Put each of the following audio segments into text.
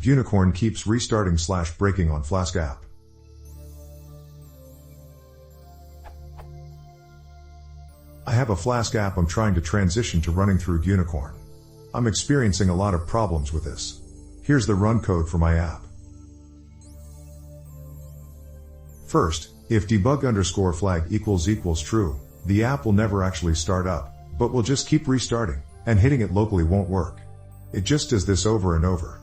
Gunicorn keeps restarting / breaking on Flask app. I have a Flask app I'm trying to transition to running through Gunicorn. I'm experiencing a lot of problems with this. Here's the run code for my app. First, if debug_flag equals true, the app will never actually start up, but will just keep restarting, and hitting it locally won't work. It just does this over and over.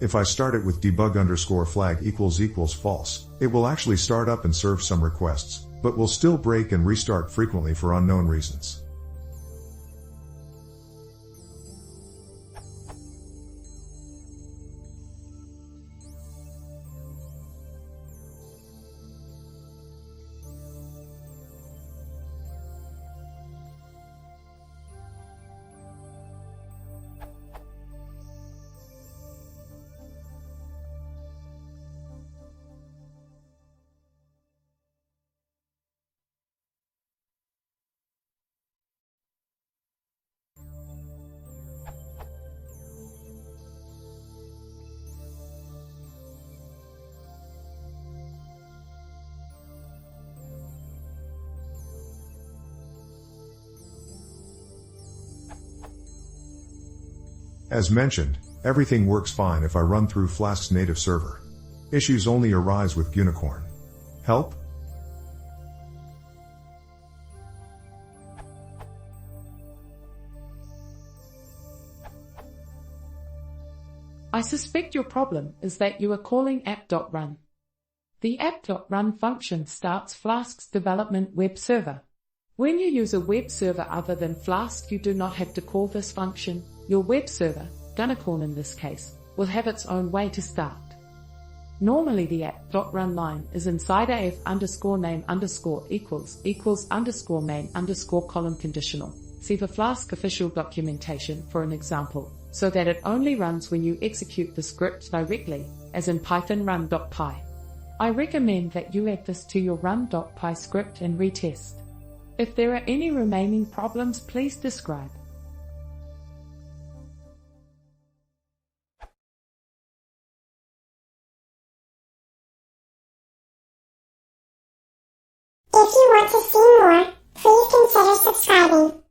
If I start it with debug_flag equals false, it will actually start up and serve some requests, but will still break and restart frequently for unknown reasons. As mentioned, everything works fine if I run through Flask's native server. Issues only arise with Gunicorn. Help? I suspect your problem is that you are calling app.run. The app.run function starts Flask's development web server. When you use a web server other than Flask, you do not have to call this function. Your web server, Gunicorn in this case, will have its own way to start. Normally the app.run line is inside af_name_equals_main_column conditional. See the Flask official documentation for an example, so that it only runs when you execute the script directly, as in Python run.py. I recommend that you add this to your run.py script and retest. If there are any remaining problems, please describe. If you want to see more, please consider subscribing.